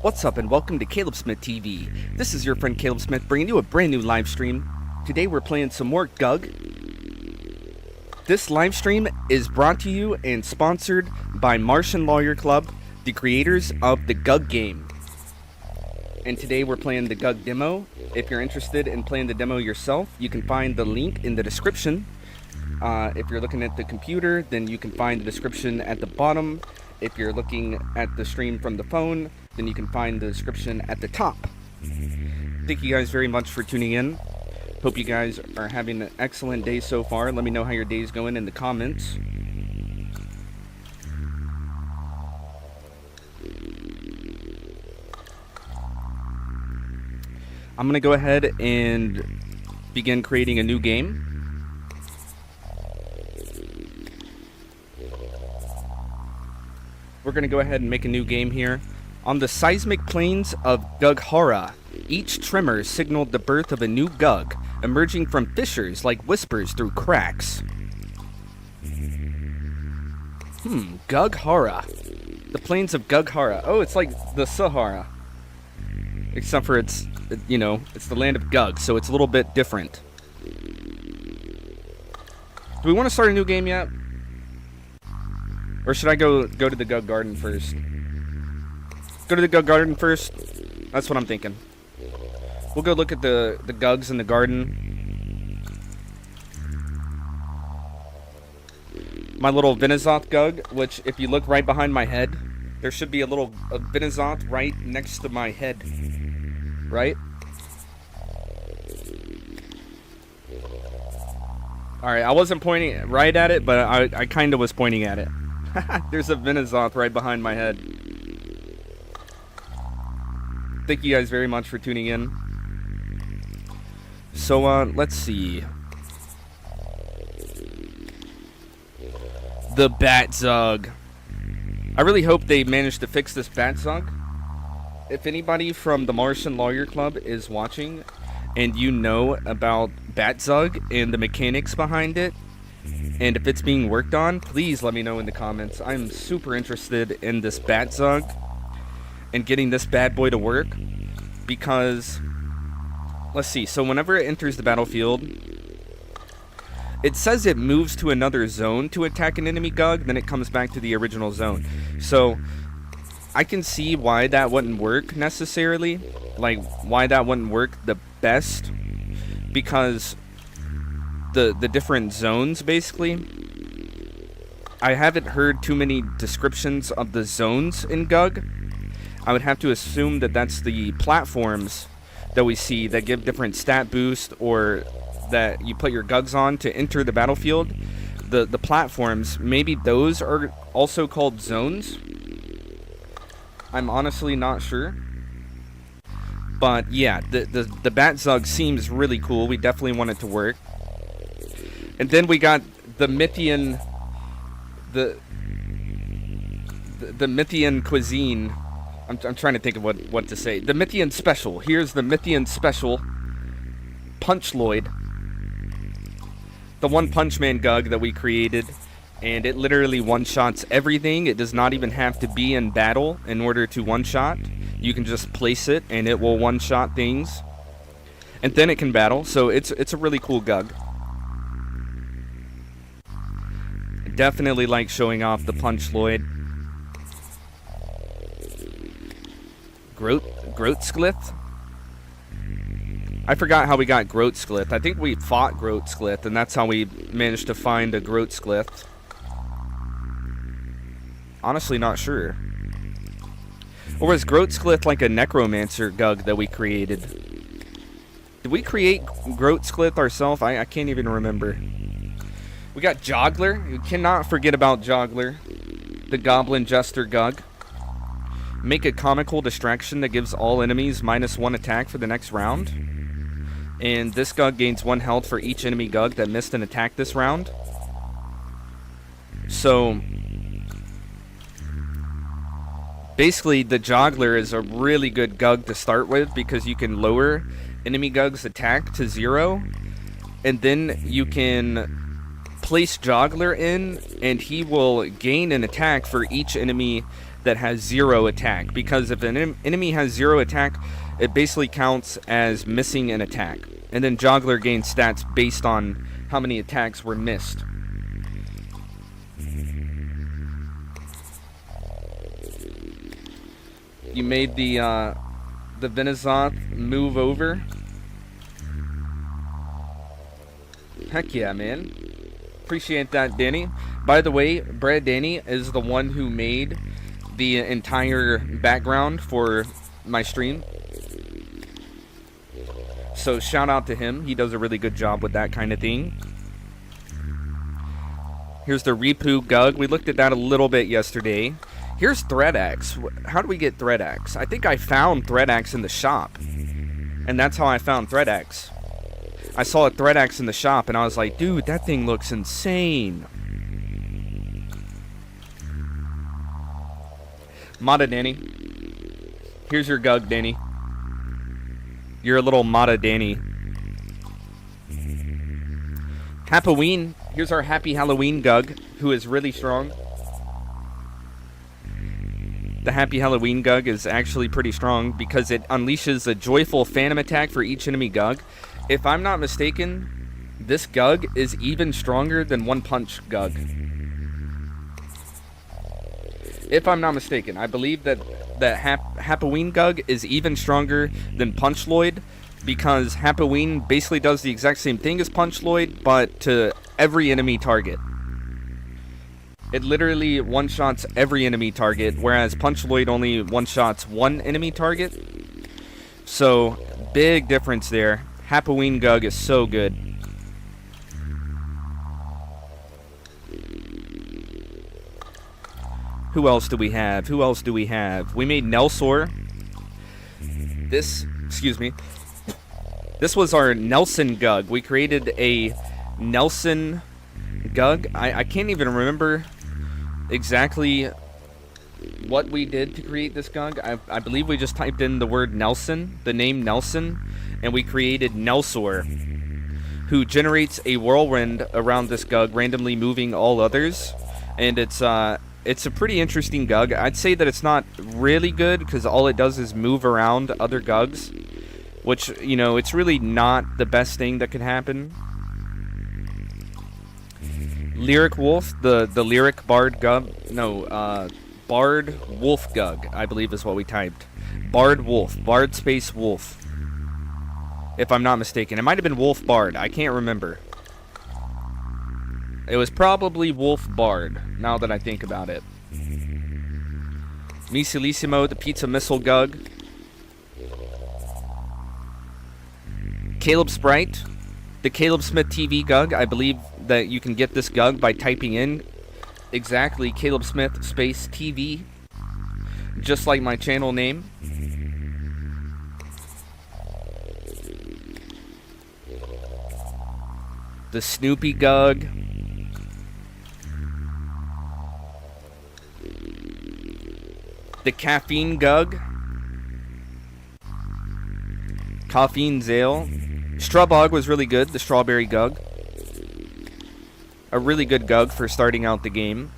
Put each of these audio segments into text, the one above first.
What's up and welcome to Caleb Smith TV. This is your friend Caleb Smith bringing you a brand new live stream. Today we're playing some more GUG. This live stream is brought to you and sponsored by Martian Lawyer Club, the creators of the GUG game. And today we're playing the GUG demo. If you're interested in playing the demo yourself, you can find the link in the description. If you're looking at the computer, then you can find the description at the bottom. If you're looking at the stream from the phone, then you can find the description at the top. Thank you guys very much for tuning in. Hope you guys are having an excellent day so far. Let me know how your day's going in the comments. I'm going to go ahead and begin creating a new game. We're going to go ahead and make a new game here. On the seismic plains of GUG, each tremor signaled the birth of a new GUG, emerging from fissures like whispers through cracks. GUG. The plains of GUG. Oh, it's like the Sahara. Except for it's the land of GUG, so it's a little bit different. Do we want to start a new game yet? Or should I go to the GUG garden first? Go to the GUG garden first? That's what I'm thinking. We'll go look at the GUGs in the garden. My little Venezoth GUG, which if you look right behind my head, there should be a Venezoth right next to my head. Right? Alright, I wasn't pointing right at it, but I kind of was pointing at it. There's a Venezoth right behind my head. Thank you guys very much for tuning in. So, let's see. The Bat Zug. I really hope they managed to fix this Bat Zug. If anybody from the Martian Lawyer Club is watching, and you know about Bat Zug and the mechanics behind it, and if it's being worked on, please let me know in the comments. I'm super interested in this Bat Zug and getting this bad boy to work, because let's see, so whenever it enters the battlefield, it says it moves to another zone to attack an enemy GUG, then it comes back to the original zone. So I can see why that wouldn't work necessarily, like why that wouldn't work the best, because the different zones, basically, I haven't heard too many descriptions of the zones in GUG. I would have to assume that that's the platforms that we see that give different stat boost, or that you put your GUGs on to enter the battlefield. The platforms, maybe those are also called zones. I'm honestly not sure. But yeah, the Bat Zug seems really cool. We definitely want it to work. And then we got the Mythian, the Mythian cuisine. I'm trying to think of what to say. The Mythian special. Here's the Mythian special. Punch Lloyd, the One Punch Man GUG that we created, and it literally one-shots everything. It does not even have to be in battle in order to one-shot. You can just place it, and it will one-shot things, and then it can battle. So it's a really cool GUG. Definitely like showing off the Punch Lloyd. Groatsklith? I forgot how we got Groatsklith. I think we fought Groatsklith, and that's how we managed to find a Groatsklith. Honestly, not sure. Or was Groatsklith like a Necromancer GUG that we created? Did we create Groatsklith ourselves? I can't even remember. We got Joggler. You cannot forget about Joggler, the Goblin Jester GUG. Make a comical distraction that gives all enemies -1 attack for the next round. And this GUG gains 1 health for each enemy GUG that missed an attack this round. So basically, the Joggler is a really good GUG to start with because you can lower enemy GUG's attack to 0, and then you can place Joggler in, and he will gain an attack for each enemy that has 0 attack. Because if an enemy has 0 attack, it basically counts as missing an attack. And then Joggler gains stats based on how many attacks were missed. You made the Venusaur move over. Heck yeah, man. Appreciate that, Danny. By the way, Brad Danny is the one who made the entire background for my stream. So shout out to him. He does a really good job with that kind of thing. Here's the Ripu GUG. We looked at that a little bit yesterday. Here's Threadaxe. How do we get Threadaxe? I think I found Threadaxe in the shop. And that's how I found Threadaxe. I saw a Threadaxe in the shop and I was like, dude, that thing looks insane. Mata Danny. Here's your GUG, Danny. You're a little Mata Danny. Halloween. Here's our Happy Halloween GUG, who is really strong. The Happy Halloween GUG is actually pretty strong because it unleashes a joyful phantom attack for each enemy GUG. If I'm not mistaken, this GUG is even stronger than One Punch GUG. If I'm not mistaken, I believe that the Halloween GUG is even stronger than Punch Lloyd because Halloween basically does the exact same thing as Punch Lloyd, but to every enemy target. It literally one-shots every enemy target, whereas Punch Lloyd only one-shots one enemy target. So, big difference there. Halloween GUG is so good. Who else do we have? Who else do we have? We made Nelsaur. This was our Nelson GUG. We created a Nelson GUG. I can't even remember exactly what we did to create this GUG. I believe we just typed in the word Nelson, the name Nelson, and we created Nelsaur, who generates a whirlwind around this GUG, randomly moving all others. And it's a pretty interesting GUG. I'd say that it's not really good because all it does is move around other GUGs, which, you know, it's really not the best thing that could happen. Lyric Wolf, the Lyric Bard GUG, Bard Wolf GUG, I believe is what we typed. Bard Wolf, Bard space Wolf, if I'm not mistaken. It might have been Wolf Bard, I can't remember. It was probably Wolf Bard, now that I think about it. Missilissimo, the Pizza Missile GUG. Caleb Sprite, the Caleb Smith TV GUG. I believe that you can get this GUG by typing in exactly Caleb Smith space TV, just like my channel name. The Snoopy GUG. The Caffeine GUG. Caffeine Zale. Strawbog was really good, the strawberry GUG. A really good GUG for starting out the game.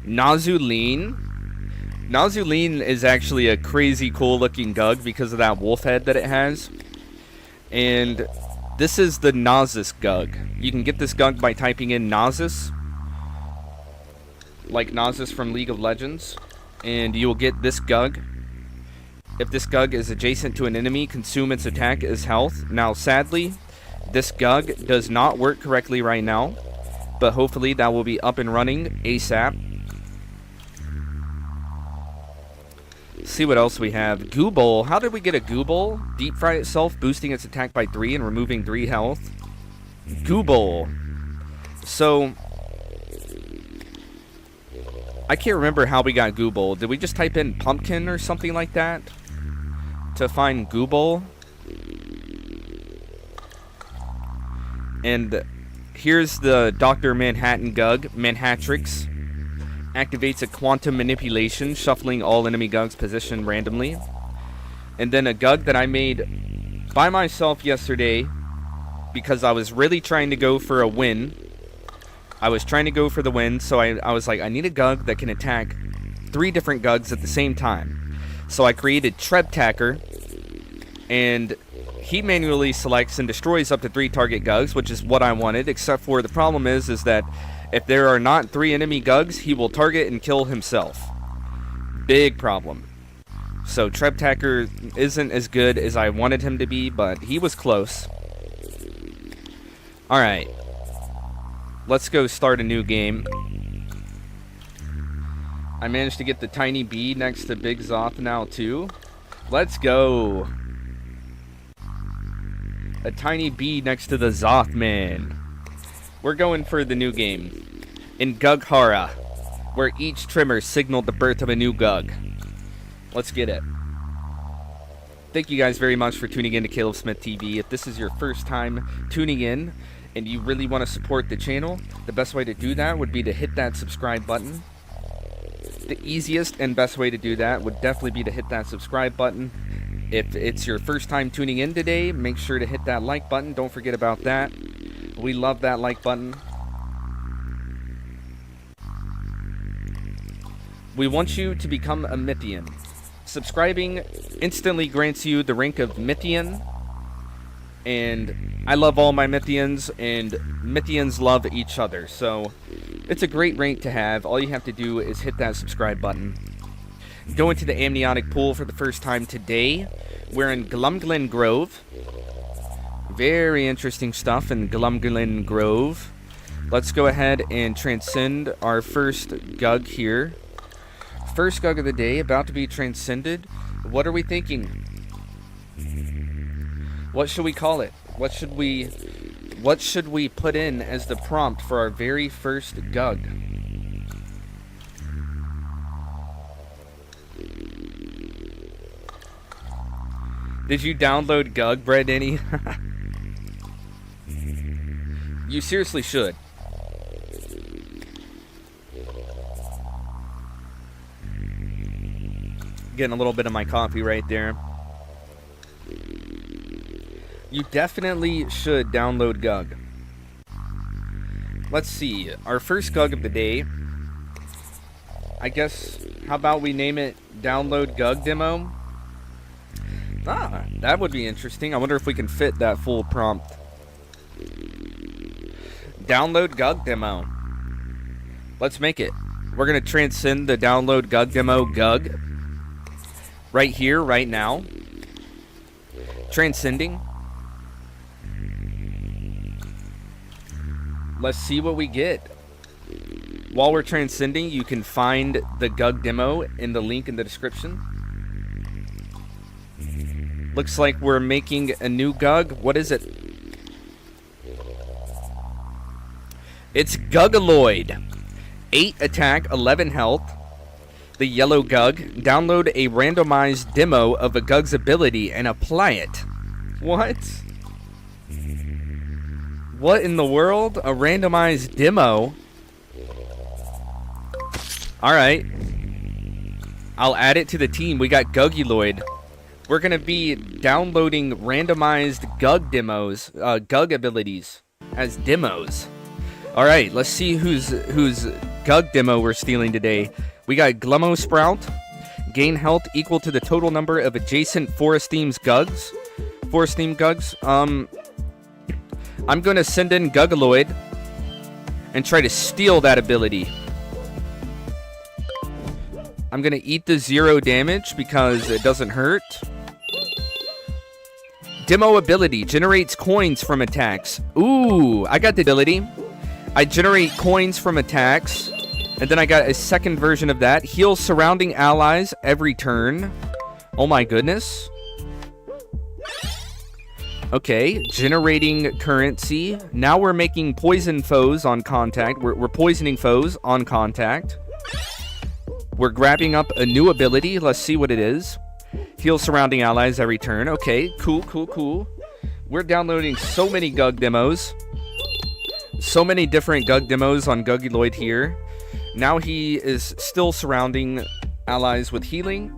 Nazuline. Nazuline is actually a crazy cool looking GUG because of that wolf head that it has. And this is the Nasus GUG. You can get this GUG by typing in Nasus, like Nasus from League of Legends, and you will get this GUG. If this GUG is adjacent to an enemy, consume its attack as health. Now, sadly, this GUG does not work correctly right now, but hopefully that will be up and running ASAP. See what else we have. Goo Bowl. How did we get a Goo Bowl? Deep fry itself, boosting its attack by 3 and removing 3 health. Goo Bowl. So, I can't remember how we got Goo Bowl. Did we just type in pumpkin or something like that to find Goo Bowl? And here's the Dr. Manhattan GUG, Manhatrix. Activates a quantum manipulation, shuffling all enemy GUGs positioned randomly. And then a GUG that I made by myself yesterday because I was really trying to go for a win. I was trying to go for the win, so I was like, I need a GUG that can attack 3 different GUGs at the same time. So I created Trebtacker, and he manually selects and destroys up to 3 target GUGs, which is what I wanted, except for the problem is that if there are not 3 enemy GUGs, he will target and kill himself. Big problem. So Trebtacker isn't as good as I wanted him to be, but he was close. Alright. Let's go start a new game. I managed to get the tiny bee next to Big Zoth now too. Let's go. A tiny bee next to the Zothman. We're going for the new game. In Gughara, where each trimmer signaled the birth of a new GUG. Let's get it. Thank you guys very much for tuning in to Caleb Smith TV. If this is your first time tuning in and you really want to support the channel, the best way to do that would be to hit that subscribe button. The easiest and best way to do that would definitely be to hit that subscribe button. If it's your first time tuning in today, make sure to hit that like button. Don't forget about that. We love that like button. We want you to become a Mythian. Subscribing instantly grants you the rank of Mythian. And I love all my Mythians, and Mythians love each other. So it's a great rank to have. All you have to do is hit that subscribe button. Go into the amniotic pool for the first time today. We're in Glumglen Grove. Very interesting stuff in Glumglen Grove. Let's go ahead and transcend our first GUG here. First GUG of the day, about to be transcended. What are we thinking? What should we call it? What should we put in as the prompt for our very first GUG? Did you download GUG, Bread Denny? You seriously should. Getting a little bit of my coffee right there. You definitely should download GUG. Let's see. Our first GUG of the day. I guess, how about we name it Download GUG Demo? Ah, that would be interesting. I wonder if we can fit that full prompt. Download GUG Demo. Let's make it. We're going to transcend the Download GUG Demo GUG. Right here, right now. Transcending. Let's see what we get. While we're transcending, you can find the GUG demo in the link in the description. Looks like we're making a new GUG. What is it? It's Gugaloid. 8 attack, 11 health. The yellow GUG. Download a randomized demo of a GUG's ability and apply it. What? What in the world? A randomized demo? Alright. I'll add it to the team. We got GUGuloid. We're going to be downloading randomized GUG demos, GUG abilities as demos. Alright, let's see whose GUG demo we're stealing today. We got Glummo Sprout. Gain health equal to the total number of adjacent Forest Themes GUGs. Forest Theme GUGs. I'm going to send in GUGuloid and try to steal that ability. I'm going to eat the 0 damage because it doesn't hurt. Demo ability generates coins from attacks. Ooh, I got the ability. I generate coins from attacks. And then I got a second version of that. Heals surrounding allies every turn. Oh my goodness. Okay, generating currency. Now we're making poison foes on contact. We're poisoning foes on contact. We're grabbing up a new ability. Let's see what it is. Heal surrounding allies every turn. Okay, cool. We're downloading so many GUG demos. So many different GUG demos on GUGuloid here. Now he is still surrounding allies with healing.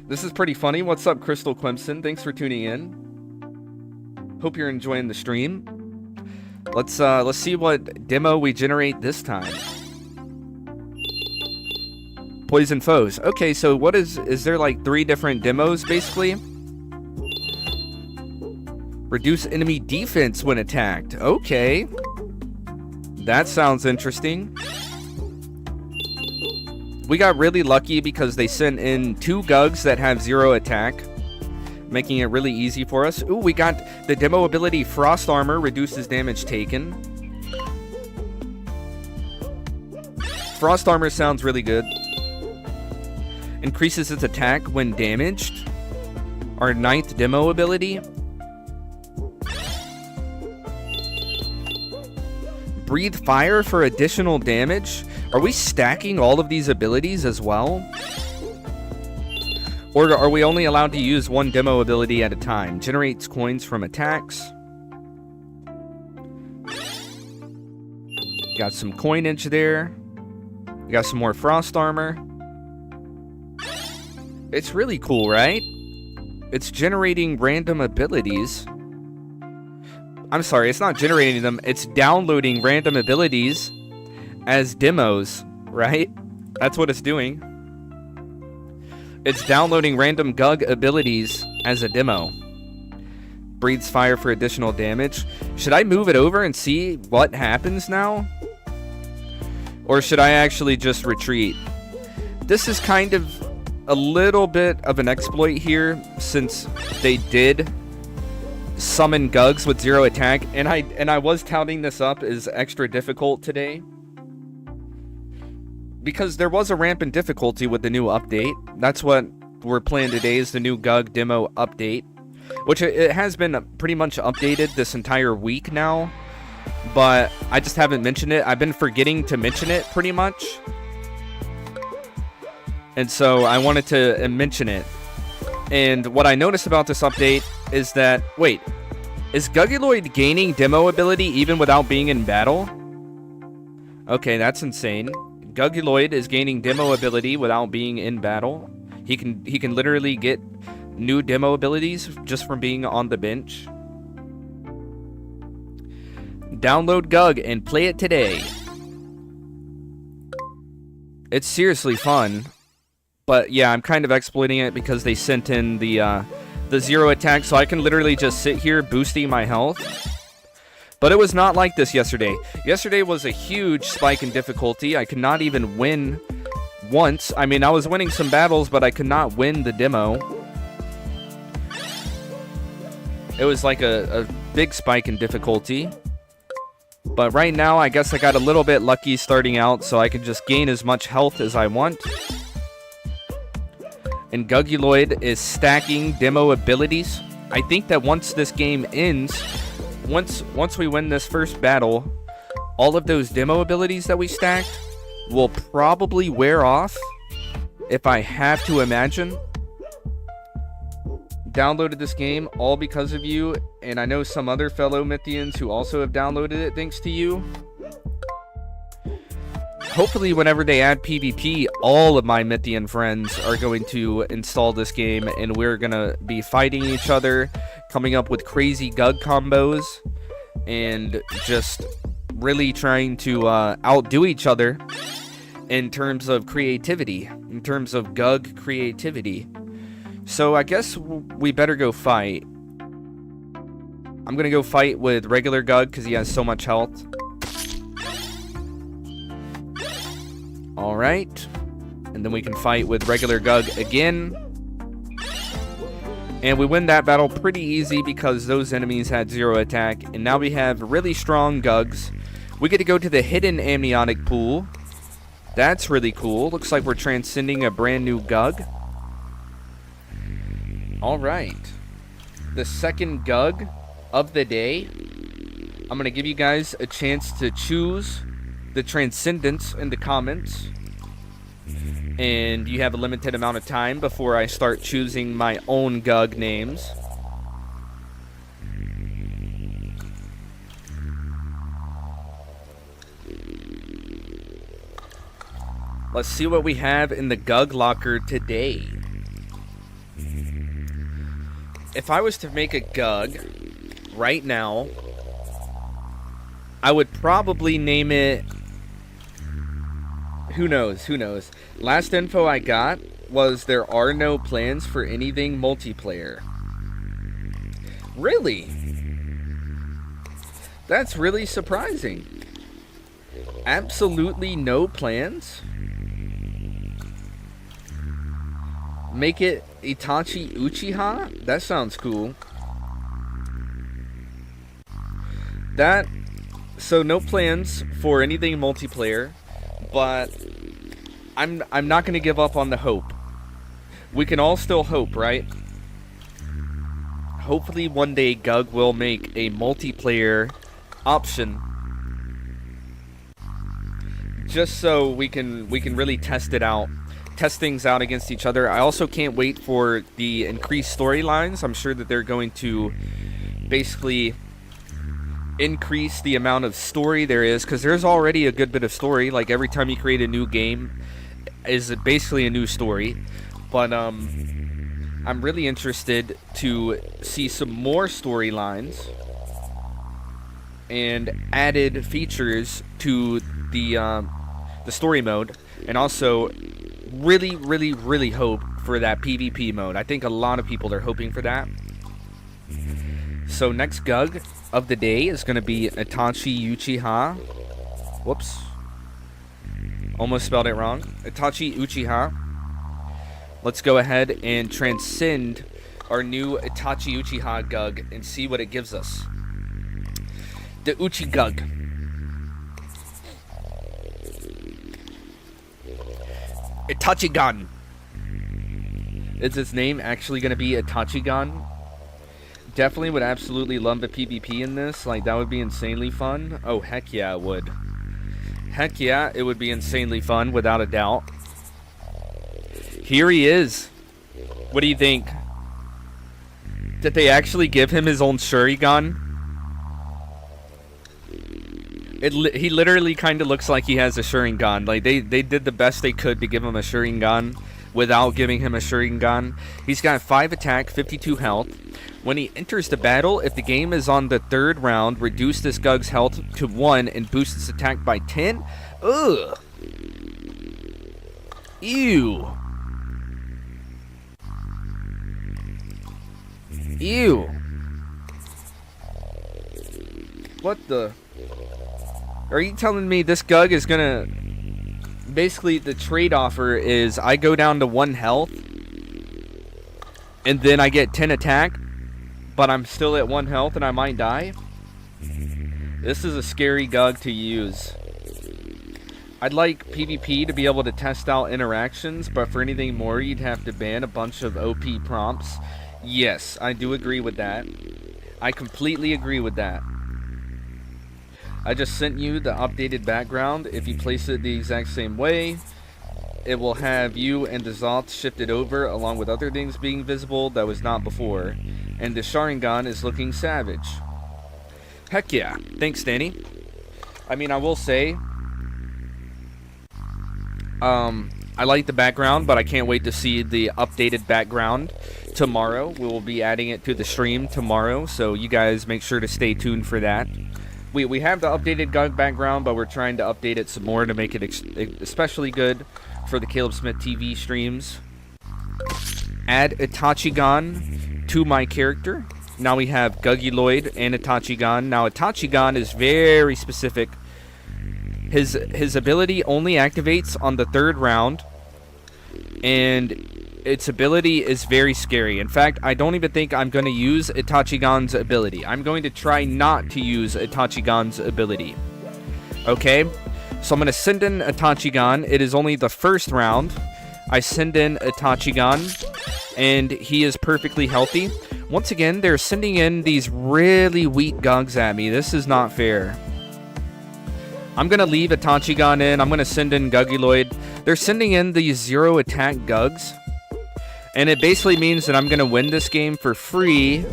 This is pretty funny. What's up, Crystal Clemson? Thanks for tuning in. Hope you're enjoying the stream. Let's see what demo we generate this time. Poison foes. Okay, so what is there like 3 different demos basically? Reduce enemy defense when attacked. Okay. That sounds interesting. We got really lucky because they sent in 2 GUGs that have 0 attack, making it really easy for us. Ooh, we got the demo ability Frost Armor, reduces damage taken. Frost Armor sounds really good. Increases its attack when damaged. Our 9th demo ability. Breathe fire for additional damage. Are we stacking all of these abilities as well? Or are we only allowed to use 1 demo ability at a time? Generates coins from attacks. Got some coinage there. We got some more frost armor. It's really cool, right? It's generating random abilities. I'm sorry, it's not generating them. It's downloading random abilities as demos, right? That's what it's doing. It's downloading random GUG abilities as a demo. Breathes fire for additional damage. Should I move it over and see what happens now? Or should I actually just retreat? This is kind of a little bit of an exploit here, since they did summon GUGs with 0 attack, and I was touting this up as extra difficult today because there was a ramp in difficulty with the new update. That's what we're playing today, is the new GUG demo update, which it has been pretty much updated this entire week now, but I just haven't mentioned it. I've been forgetting to mention it pretty much, and so I wanted to mention it. And what I noticed about this update is that, wait, is GUGuloid gaining demo ability even without being in battle? Okay, that's insane. GUGuloid is gaining demo ability without being in battle. He can literally get new demo abilities just from being on the bench. Download GUG and play it today. It's seriously fun. But yeah, I'm kind of exploiting it because they sent in the 0 attack, so I can literally just sit here boosting my health. But it was not like this yesterday. Yesterday was a huge spike in difficulty. I could not even win once. I mean, I was winning some battles, but I could not win the demo. It was like a big spike in difficulty. But right now, I guess I got a little bit lucky starting out, so I can just gain as much health as I want. And GUGuloid is stacking demo abilities. I think that once this game ends, once we win this first battle, all of those demo abilities that we stacked will probably wear off, if I have to imagine. Downloaded this game all because of you, and I know some other fellow Mythians who also have downloaded it thanks to you. hopefully whenever they add PvP, all of my Mythian friends are going to install this game, and we're going to be fighting each other, coming up with crazy GUG combos, and just really trying to outdo each other in terms of creativity, in terms of GUG creativity. So I guess we better go fight. I'm going to go fight with regular GUG because he has so much health. Alright. And then we can fight with regular GUG again. And we win that battle pretty easy because those enemies had 0 attack. And now we have really strong GUGs. We get to go to the hidden amniotic pool. That's really cool. Looks like we're transcending a brand new GUG. Alright. The second GUG of the day. I'm going to give you guys a chance to choose the Transcendence in the comments, and you have a limited amount of time before I start choosing my own GUG names. Let's see what we have in the GUG locker today. If I was to make a GUG right now, I would probably name it... Who knows? Last info I got was there are no plans for anything multiplayer. Really? That's really surprising. Absolutely no plans? Make it Itachi Uchiha? That sounds cool. So no plans for anything multiplayer. But I'm not going to give up on the hope. We can all still hope, right? Hopefully one day GUG will make a multiplayer option, just so we can really test things out against each other. I also can't wait for the increased storylines. I'm sure that they're going to basically increase the amount of story there is, because there's already a good bit of story. Like every time you create a new game is basically a new story, but I'm really interested to see some more storylines and added features to the story mode, and also really hope for that PvP mode. I think a lot of people are hoping for that. So next GUG of the day is going to be Itachi Uchiha. Whoops. Almost spelled it wrong. Itachi Uchiha. Let's go ahead and transcend our new Itachi Uchiha GUG and see what it gives us. The Uchi GUG. Itachi-gun. Is his name actually going to be Itachi-gun? Definitely would absolutely love the PvP in this. Like, that would be insanely fun. Oh, heck yeah, it would. Heck yeah, it would be insanely fun, without a doubt. Here he is. What do you think? Did they actually give him his own Shuriken? He literally kind of looks like he has a Shuriken. Like, they did the best they could to give him a Shuriken without giving him a Shuriken. He's got 5 attack, 52 health. When he enters the battle, if the game is on the 3rd round, reduce this GUG's health to 1 and boost its attack by 10. Ugh. Ew. Ew. What the... Are you telling me this GUG is gonna... Basically, the trade offer is I go down to 1 health, and then I get 10 attack, but I'm still at 1 health and I might die? This is a scary GUG to use. I'd like PvP to be able to test out interactions, but for anything more, you'd have to ban a bunch of OP prompts. Yes, I do agree with that. I completely agree with that. I just sent you the updated background. If you place it the exact same way, it will have you and the Zoth shifted over, along with other things being visible that was not before. And the Sharingan is looking savage. Heck yeah. Thanks, Danny. I mean, I will say, I like the background, but I can't wait to see the updated background tomorrow. We will be adding it to the stream tomorrow, so you guys make sure to stay tuned for that. We have the updated GUG background, but we're trying to update it some more to make it especially good for the Caleb Smith TV streams. Add Itachigan to my character. Now we have Guguloid and Itachigan. Now Itachigan is very specific. His ability only activates on the 3rd round, and its ability is very scary. In fact, I don't even think I'm going to use Itachigan's ability. I'm going to try not to use Itachigan's ability. Okay? So I'm going to send in Itachigan. It is only the 1st round. I send in Itachigan, and he is perfectly healthy. Once again, they're sending in these really weak GUGs at me. This is not fair. I'm going to leave Itachigan in. I'm going to send in Guguloid. They're sending in these 0 attack GUGs. And it basically means that I'm going to win this game for free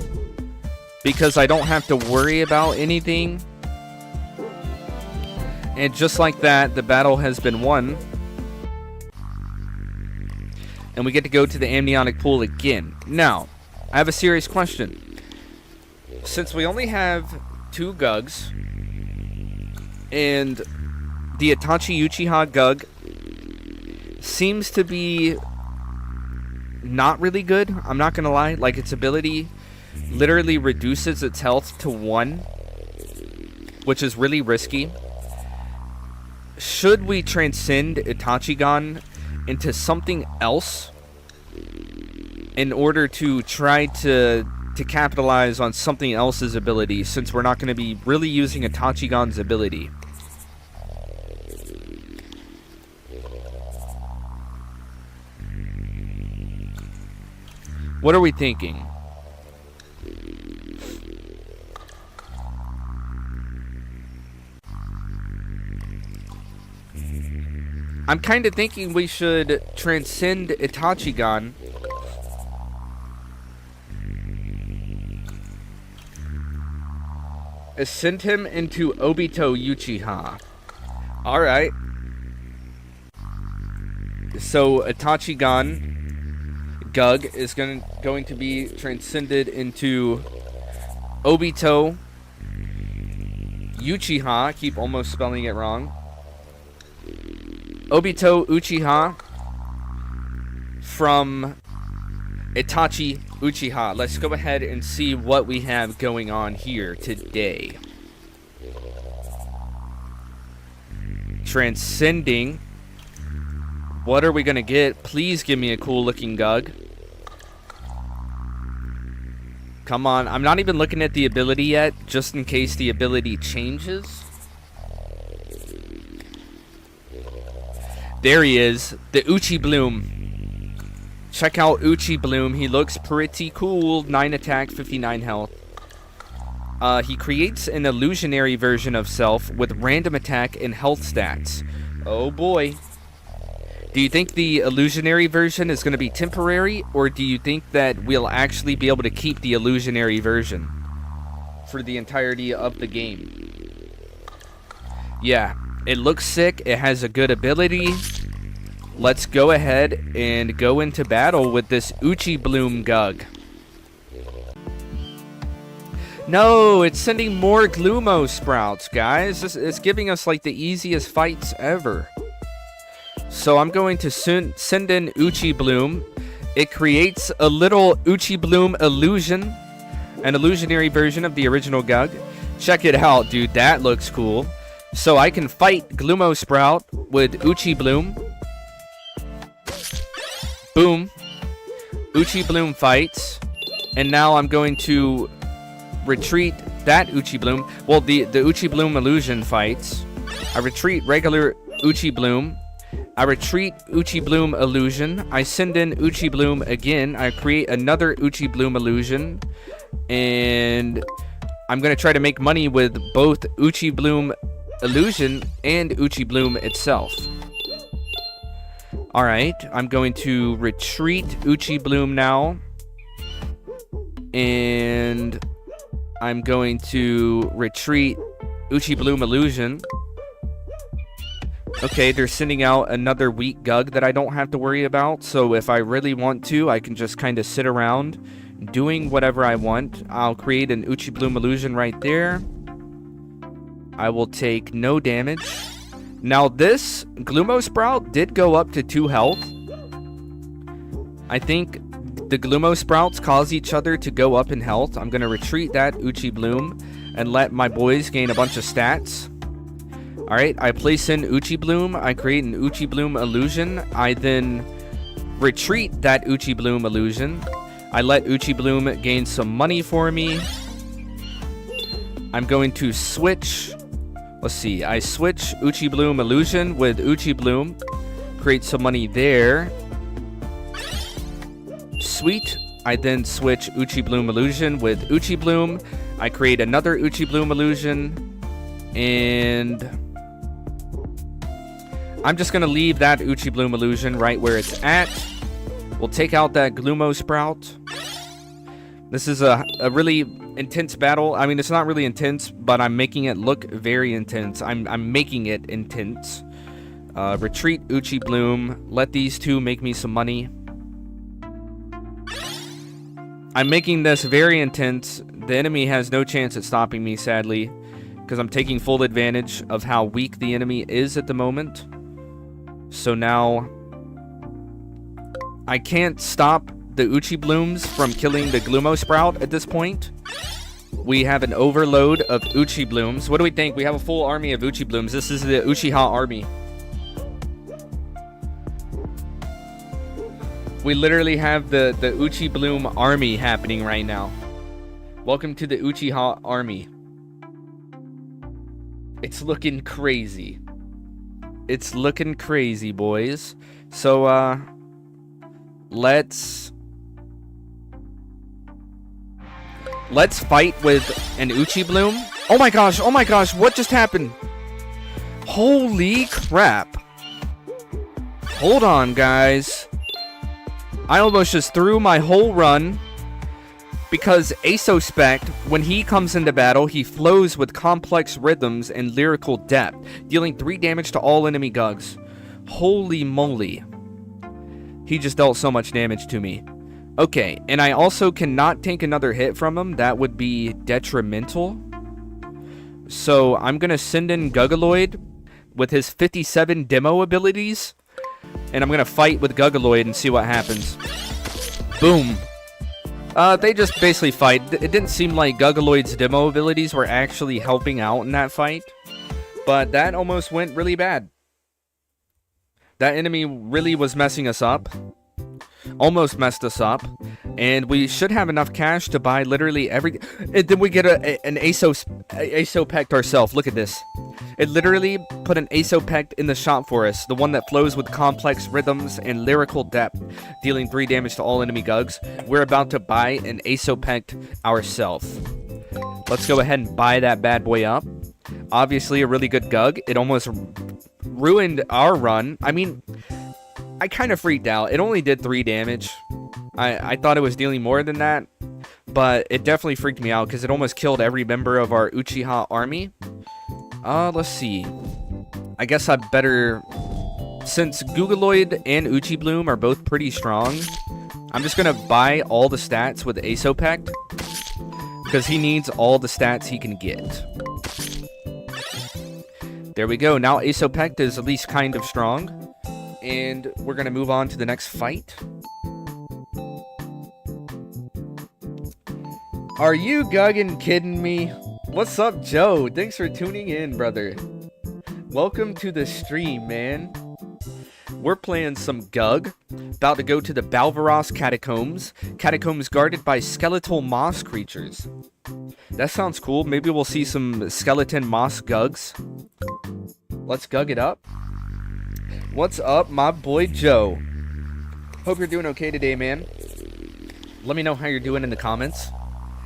because I don't have to worry about anything. And just like that, the battle has been won. And we get to go to the amniotic pool again. Now, I have a serious question. Since we only have 2 GUGs, and the Itachi Uchiha GUG seems to be not really good, I'm not gonna lie. Like, its ability literally reduces its health to 1, which is really risky. Should we transcend Itachigan into something else in order to try to capitalize on something else's ability, since we're not going to be really using Itachigan's ability? What are we thinking? I'm kind of thinking we should transcend Itachigan ascend him into Obito Uchiha. Alright. So Itachigan GUG is going to be transcended into Obito Uchiha. I keep almost spelling it wrong. Obito Uchiha from Itachi Uchiha. Let's go ahead and see what we have going on here today. Transcending. What are we going to get? Please give me a cool looking GUG. Come on. I'm not even looking at the ability yet, just in case the ability changes. There he is. The Uchi Bloom. Check out Uchi Bloom. He looks pretty cool. 9 attack, 59 health. He creates an illusionary version of self with random attack and health stats. Oh boy. Do you think the illusionary version is going to be temporary, or do you think that we'll actually be able to keep the illusionary version for the entirety of the game? Yeah, it looks sick. It has a good ability. Let's go ahead and go into battle with this Uchi Bloom GUG. No, it's sending more Glumo Sprouts, guys. It's giving us like the easiest fights ever. So I'm going to send in Uchi Bloom. It creates a little Uchi Bloom illusion, an illusionary version of the original GUG. Check it out, dude. That looks cool. So I can fight Glumo Sprout with Uchi Bloom. Boom. Uchi Bloom fights. And now I'm going to retreat that Uchi Bloom. Well, the Uchi Bloom illusion fights. I retreat regular Uchi Bloom. I retreat Uchi Bloom illusion. I send in Uchi Bloom again. I create another Uchi Bloom illusion. And I'm going to try to make money with both Uchi Bloom illusion and Uchi Bloom itself. Alright, I'm going to retreat Uchi Bloom now. And I'm going to retreat Uchi Bloom illusion. Okay, they're sending out another weak GUG that I don't have to worry about. So if I really want to, I can just kind of sit around doing whatever I want. I'll create an Uchi Bloom illusion right there. I will take no damage. Now this Glumo Sprout did go up to 2 health. I think the Glumo Sprouts cause each other to go up in health. I'm going to retreat that Uchi Bloom and let my boys gain a bunch of stats. Alright, I place in Uchi Bloom. I create an Uchi Bloom illusion. I then retreat that Uchi Bloom illusion. I let Uchi Bloom gain some money for me. I'm going to switch. Let's see. I switch Uchi Bloom illusion with Uchi Bloom. Create some money there. Sweet. I then switch Uchi Bloom illusion with Uchi Bloom. I create another Uchi Bloom illusion. And I'm just going to leave that Uchi Bloom illusion right where it's at. We'll take out that Glumo Sprout. This is a really intense battle. I mean, it's not really intense, but I'm making it look very intense. I'm making it intense. Retreat Uchi Bloom. Let these two make me some money. I'm making this very intense. The enemy has no chance at stopping me, sadly, because I'm taking full advantage of how weak the enemy is at the moment. So now I can't stop the Uchi Blooms from killing the Glumo Sprout at this point. We have an overload of Uchi Blooms. What do we think? We have a full army of Uchi Blooms. This is the Uchiha army. We literally have the Uchi Bloom army happening right now. Welcome to the Uchiha army. It's looking crazy. It's looking crazy, boys. So, let's fight with an Uchi Bloom. Oh my gosh, what just happened? Holy crap. Hold on, guys. I almost just threw my whole run because Asospect, when he comes into battle, he flows with complex rhythms and lyrical depth, dealing 3 damage to all enemy GUGs. Holy moly. He just dealt so much damage to me. Okay, and I also cannot take another hit from him. That would be detrimental. So I'm going to send in Gugaloid with his 57 demo abilities. And I'm going to fight with Gugaloid and see what happens. Boom. They just basically fight. It didn't seem like Gugaloid's demo abilities were actually helping out in that fight. But that almost went really bad. That enemy really was messing us up. Almost messed us up. And we should have enough cash to buy literally every... And then we get an Asopect ourselves. Look at this. It literally put an Asopect in the shop for us. The one that flows with complex rhythms and lyrical depth, dealing 3 damage to all enemy GUGs. We're about to buy an Asopect ourselves. Let's go ahead and buy that bad boy up. Obviously a really good GUG. It almost ruined our run. I mean, I kind of freaked out. It only did 3 damage. I thought it was dealing more than that, but it definitely freaked me out because it almost killed every member of our Uchiha army. Let's see. I guess I better... Since Gugaloid and Uchi Bloom are both pretty strong, I'm just going to buy all the stats with Asopect because he needs all the stats he can get. There we go. Now Asopect is at least kind of strong. And we're going to move on to the next fight. Are you gugging kidding me? What's up, Joe? Thanks for tuning in, brother. Welcome to the stream, man. We're playing some GUG. About to go to the Balvaros Catacombs. Catacombs guarded by skeletal moss creatures. That sounds cool. Maybe we'll see some skeleton moss GUGs. Let's GUG it up. What's up, my boy Joe? Hope you're doing okay today, man. Let me know how you're doing in the comments.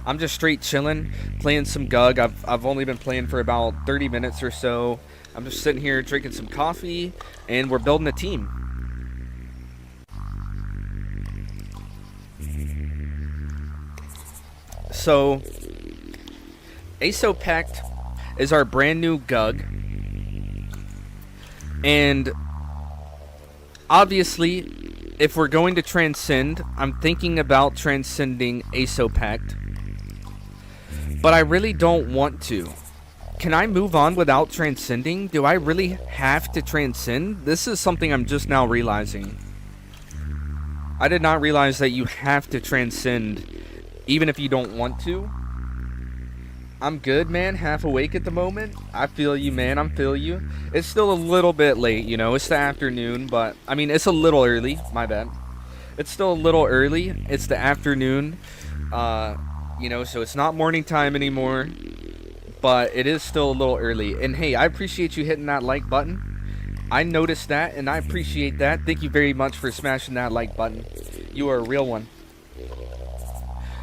I'm just straight chilling, playing some GUG. I've only been playing for about 30 minutes or so. I'm just sitting here drinking some coffee, and we're building a team. So, Asopect is our brand new GUG. And obviously, if we're going to transcend, I'm thinking about transcending Aso Pact. But I really don't want to. Can I move on without transcending? Do I really have to transcend? This is something I'm just now realizing. I did not realize that you have to transcend even if you don't want to. I'm good, man. Half awake at the moment. I feel you, man. I feel you. It's still a little bit late, you know. It's the afternoon, but I mean, it's a little early. My bad. It's still a little early. It's the afternoon. You know, so it's not morning time anymore. But it is still a little early. And hey, I appreciate you hitting that like button. I noticed that, and I appreciate that. Thank you very much for smashing that like button. You are a real one.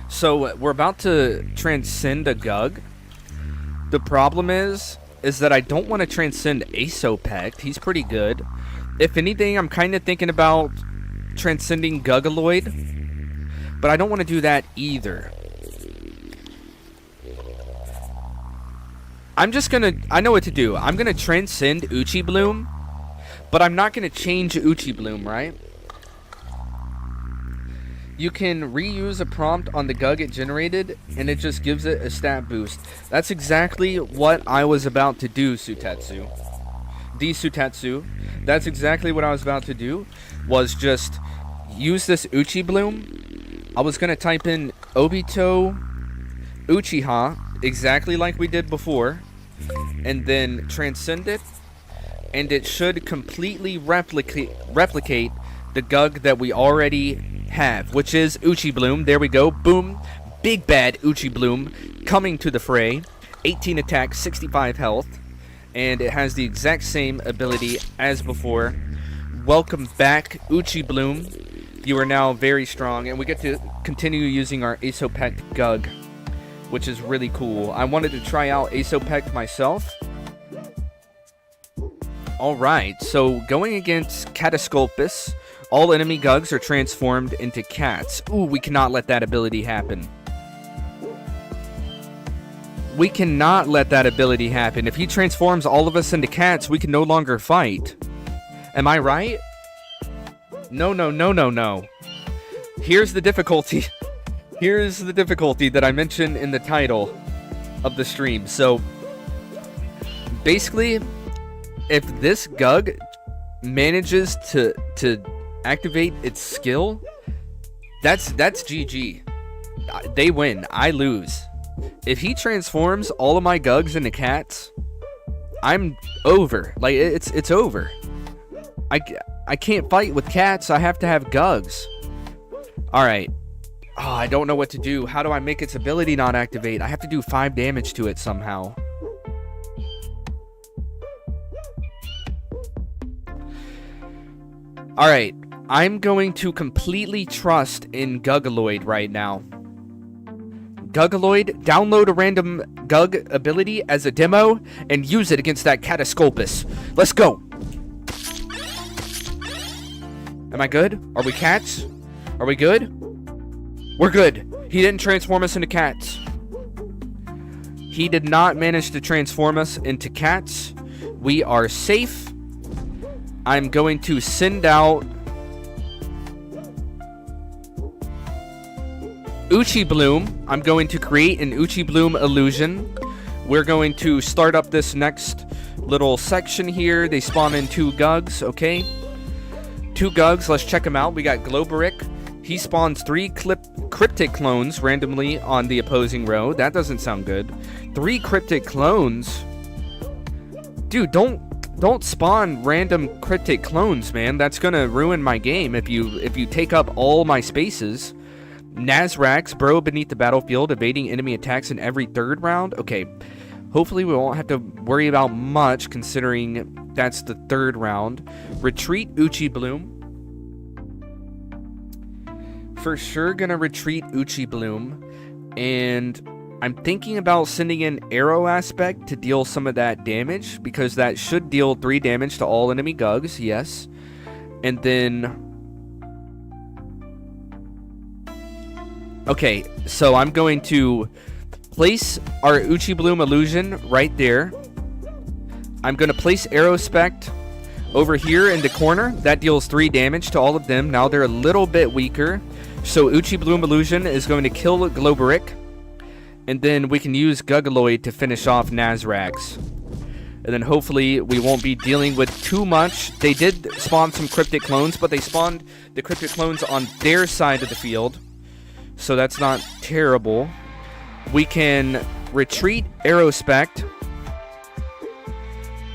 So, we're about to transcend a GUG. The problem is that I don't want to transcend Aso Pact. He's pretty good. If anything, I'm kind of thinking about transcending Gugaloid. But I don't want to do that either. I'm just gonna... I know what to do. I'm gonna transcend Uchi Bloom. But I'm not gonna change Uchi Bloom, right? You can reuse a prompt on the GUG it generated, and it just gives it a stat boost. That's exactly what I was about to do, Sutatsu. Sutatsu. That's exactly what I was about to do, was just use this Uchi Bloom. I was going to type in Obito Uchiha, exactly like we did before, and then transcend it, and it should completely replicate the GUG that we already have, which is Uchi Bloom. There we go. Boom. Big bad Uchi Bloom coming to the fray. 18 attack, 65 health. And it has the exact same ability as before. Welcome back, Uchi Bloom. You are now very strong, and we get to continue using our Aso Pact GUG, which is really cool. I wanted to try out Aso Pact myself. Alright, so going against Catesculpus, all enemy GUGs are transformed into cats. Ooh, we cannot let that ability happen. We cannot let that ability happen. If he transforms all of us into cats, we can no longer fight. Am I right? No, no, no, no, no. Here's the difficulty. Here's the difficulty that I mentioned in the title of the stream. So, basically, if this GUG manages to activate its skill, that's GG. They win. I lose. If he transforms all of my GUGs into cats, I'm over. Like, it's over. I can't fight with cats. I have to have GUGs. Alright. Oh, I don't know what to do. How do I make its ability not activate? I have to do 5 damage to it somehow. Alright. I'm going to completely trust in Gugaloid right now. Gugaloid, download a random GUG ability as a demo and use it against that Catesculpus. Let's go! Am I good? Are we cats? Are we good? We're good. He didn't transform us into cats. He did not manage to transform us into cats. We are safe. I'm going to send out Uchi Bloom. I'm going to create an Uchi Bloom illusion. We're going to start up this next little section here. They spawn in 2 GUGs, okay? 2 GUGs, let's check them out. We got Globeric. He spawns 3 cryptic clones randomly on the opposing row. That doesn't sound good. 3 cryptic clones? Dude, don't spawn random cryptic clones, man. That's gonna ruin my game if you take up all my spaces. Nazrax, burrow beneath the battlefield, evading enemy attacks in every 3rd round. Okay, hopefully we won't have to worry about much considering that's the 3rd round. Retreat Uchi Bloom. For sure gonna retreat Uchi Bloom. And I'm thinking about sending in Arrow Aspect to deal some of that damage, because that should deal 3 damage to all enemy GUGs, yes. And then... okay, so I'm going to place our Uchi Bloom illusion right there. I'm going to place Aerospect Over here in the corner, that deals 3 damage to all of them. Now they're a little bit weaker. So Uchi Bloom Illusion is going to kill Globeric. And then we can use Gugaloid to finish off Nazrax. And then hopefully we won't be dealing with too much. They did spawn some Cryptic Clones, but they spawned the Cryptic Clones on their side of the field. So that's not terrible. We can retreat Aerospect.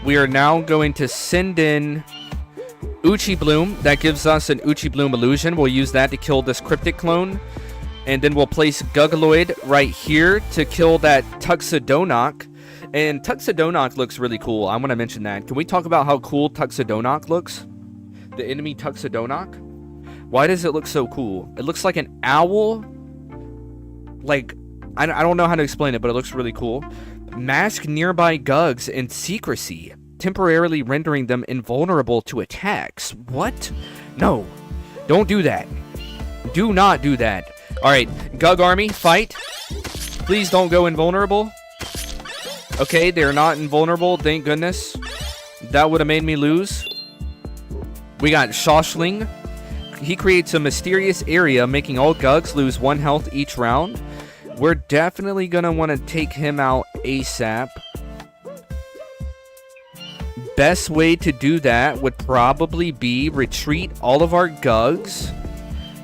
We are now going to send in Uchi Bloom. That gives us an Uchi Bloom Illusion. We'll use that to kill this Cryptic Clone. And then we'll place Gugaloid right here to kill that Tuxedonoc. And Tuxedonoc looks really cool. I want to mention that. Can we talk about how cool Tuxedonoc looks? The enemy Tuxedonoc? Why does it look so cool? It looks like an owl. Like, I don't know how to explain it, but it looks really cool. Mask nearby GUGs in secrecy, temporarily rendering them invulnerable to attacks. What? No. Don't do that. Do not do that. Alright, GUG army, fight. Please don't go invulnerable. Okay, they're not invulnerable, thank goodness. That would have made me lose. We got Shoshling. He creates a mysterious area, making all GUGs lose 1 health each round. We're definitely going to want to take him out ASAP. Best way to do that would probably be retreat all of our GUGs.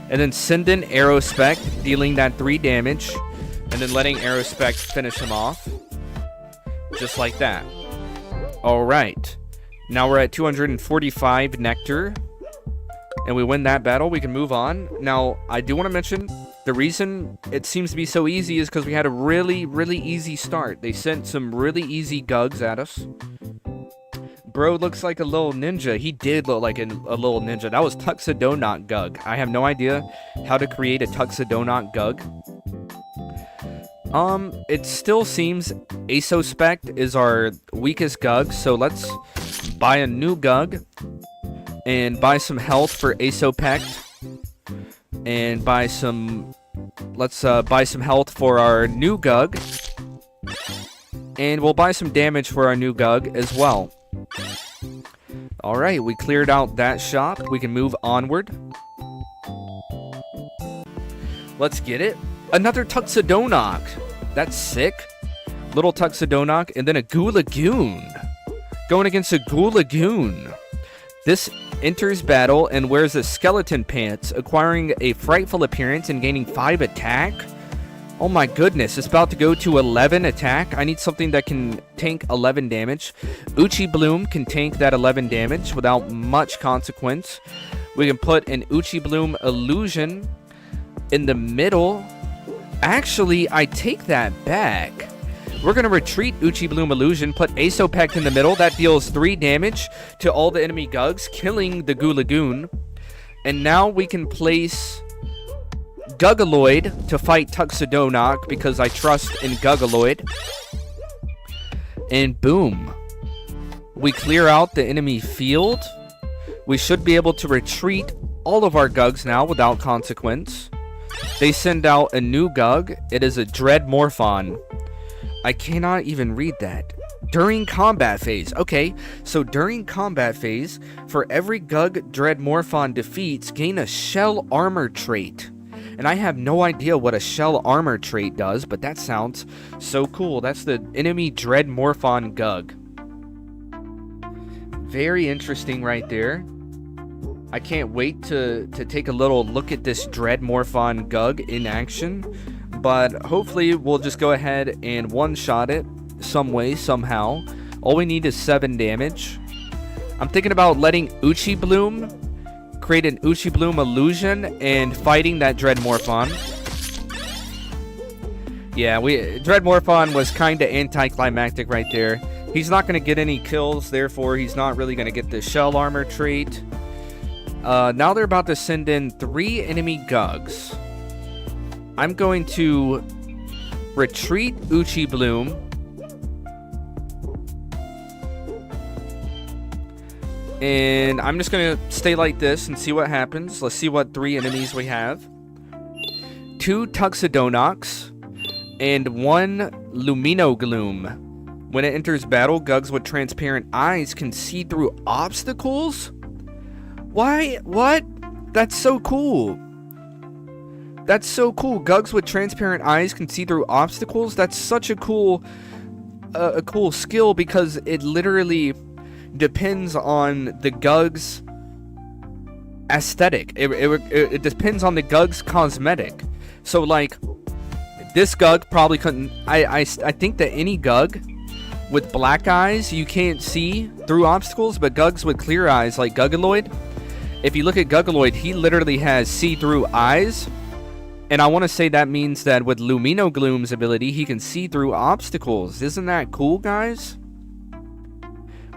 And then send in Aerospect, dealing that 3 damage. And then letting Aerospect finish him off. Just like that. Alright. Now we're at 245 Nectar. And we win that battle. We can move on. Now, I do want to mention, the reason it seems to be so easy is because we had a really, really easy start. They sent some really easy GUGs at us. Bro looks like a little ninja. He did look like a little ninja. That was Tuxedonoc GUG. I have no idea how to create a Tuxedonoc GUG. It still seems Aesospect is our weakest GUG, so let's buy a new GUG and buy some health for Aesopect and buy some, let's buy some health for our new GUG, and we'll buy some damage for our new GUG as well. Alright, we cleared out that shop. We can move onward. Let's get it. Another Tuxedonoc. That's sick. Little Tuxedonoc. And then a Gulagoon. Going against a Gulagoon. This enters battle and wears a skeleton pants, acquiring a frightful appearance and gaining 5 attack. Oh my goodness, it's about to go to 11 attack. I need something that can tank 11 damage. Uchi Bloom can tank that 11 damage without much consequence. We can put an Uchi Bloom Illusion in the middle. Actually, I take that back. We're going to retreat Uchi Bloom Illusion, put Aesopect in the middle. That deals 3 damage to all the enemy GUGs, killing the Gulagoon. And now we can place Gugaloid to fight Tuxedonoc because I trust in Gugaloid. And boom. We clear out the enemy field. We should be able to retreat all of our GUGs now without consequence. They send out a new GUG. It is a Dread Morphon. I cannot even read that. During combat phase. Okay, so during combat phase, for every GUG Dread Morphon defeats, gain a shell armor trait. And I have no idea what a shell armor trait does, but that sounds so cool. That's the enemy Dread Morphon GUG. Very interesting right there. I can't wait to take a little look at this Dread Morphon GUG in action. But hopefully we'll just go ahead and one-shot it some way, somehow. All we need is 7 damage. I'm thinking about letting Uchi Bloom create an Uchi Bloom Illusion and fighting that Dread Morphon. Yeah, Dread Morphon was kind of anticlimactic right there. He's not going to get any kills, therefore he's not really going to get the shell armor trait. Now they're about to send in 3 enemy GUGs. I'm going to retreat Uchi Bloom. And I'm just going to stay like this and see what happens. Let's see what 3 enemies we have. 2 Tuxedonocs and 1 Lumino Gloom. When it enters battle, GUGs with transparent eyes can see through obstacles? Why? What? That's so cool. That's so cool. GUGs with transparent eyes can see through obstacles? That's such a cool skill, because it literally depends on the GUG's aesthetic. It depends on the GUG's cosmetic. So, like, this GUG probably couldn't... I think that any GUG with black eyes, you can't see through obstacles, but GUGs with clear eyes, like Gugaloid, if you look at Gugaloid, he literally has see-through eyes, and I want to say that means that with Lumino Gloom's ability, he can see through obstacles. Isn't that cool, guys?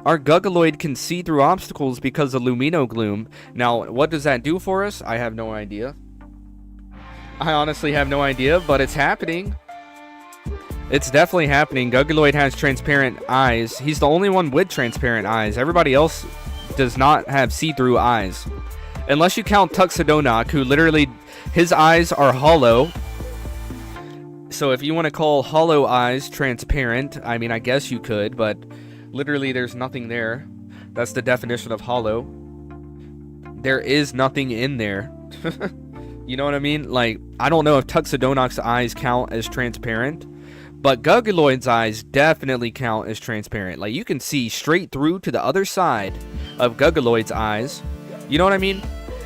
Our Gugaloid can see through obstacles because of Lumino Gloom. Now, what does that do for us? I have no idea. I honestly have no idea, but it's happening. It's definitely happening. Gugaloid has transparent eyes. He's the only one with transparent eyes. Everybody else does not have see-through eyes. Unless you count Tuxedonock, who literally, his eyes are hollow. So if you want to call hollow eyes transparent, I mean, I guess you could, but literally there's nothing there. That's the definition of hollow. There is nothing in there. You know what I mean? Like, I don't know if Tuxedonock's eyes count as transparent, but Gugaloid's eyes definitely count as transparent. Like, you can see straight through to the other side of Gugaloid's eyes. You know what I mean?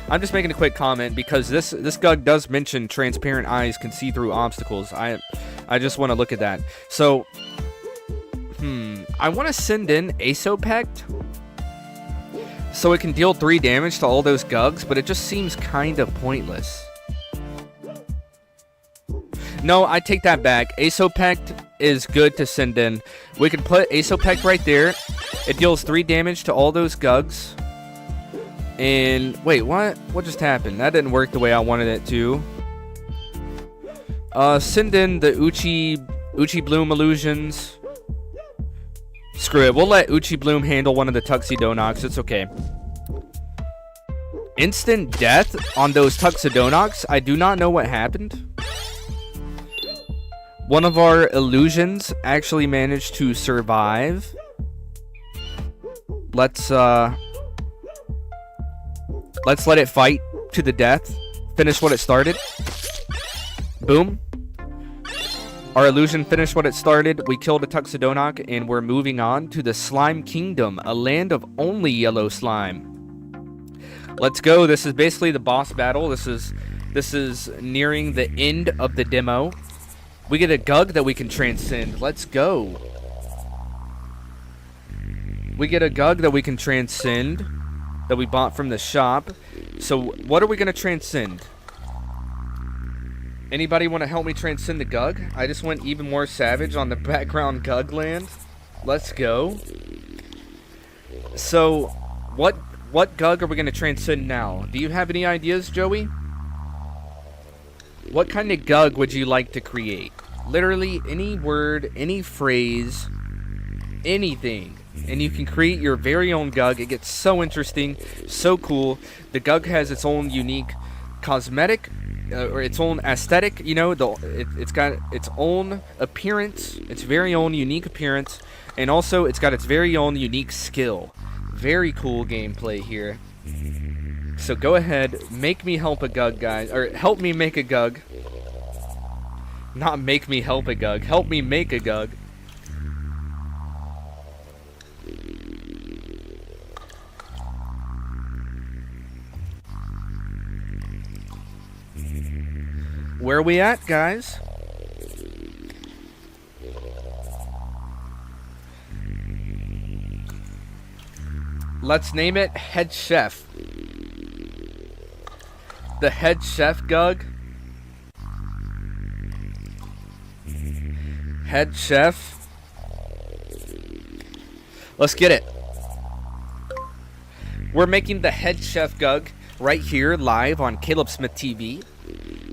I'm just making a quick comment because this GUG does mention transparent eyes can see through obstacles. I just want to look at that. So, I want to send in Asopect so it can deal 3 damage to all those GUGs, but it just seems kind of pointless. No, I take that back. Asopect is good to send in. We can put Asopect right there. It deals 3 damage to all those GUGs. And wait, what? What just happened? That didn't work the way I wanted it to. Send in the Uchi Bloom illusions. Screw it. We'll let Uchi Bloom handle one of the Tuxedonocks. It's okay. Instant death on those Tuxedonocks. I do not know what happened. One of our illusions actually managed to survive. Let's let it fight to the death. Finish what it started. Boom. Our illusion finished what it started. We killed a Tuxedonock, and we're moving on to the Slime Kingdom, a land of only yellow slime. Let's go. This is basically the boss battle. This is nearing the end of the demo. We get a GUG that we can transcend. Let's go. We get a GUG that we can transcend that we bought from the shop. So what are we going to transcend? Anybody want to help me transcend the GUG? I just went even more savage on the background GUG land. Let's go. So what GUG are we going to transcend now? Do you have any ideas, Joey? What kind of GUG would you like to create? Literally any word, any phrase, anything. And you can create your very own GUG. It gets so interesting, so cool. The GUG has its own unique cosmetic, or its own aesthetic, you know. It's got its own appearance, its very own unique appearance. And also, it's got its very own unique skill. Very cool gameplay here. So go ahead, make me help a GUG, guys. Or help me make a GUG. Not make me help a GUG. Help me make a GUG. Where are we at, guys? Let's name it Head Chef. The Head Chef GUG. Head Chef. Let's get it. We're making the Head Chef GUG right here live on Caleb Smith TV.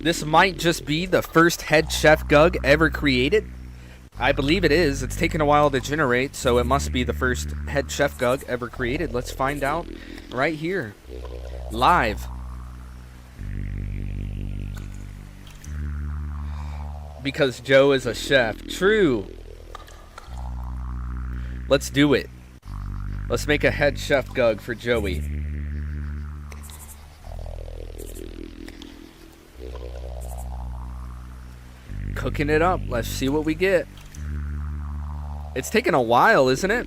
This might just be the first Head Chef GUG ever created. I believe it is. It's taken a while to generate, so it must be the first Head Chef GUG ever created. Let's find out right here. Live. Because Joe is a chef. True. Let's do it. Let's make a head chef GUG for Joey. Cooking it up. Let's see what we get. It's taking a while, isn't it?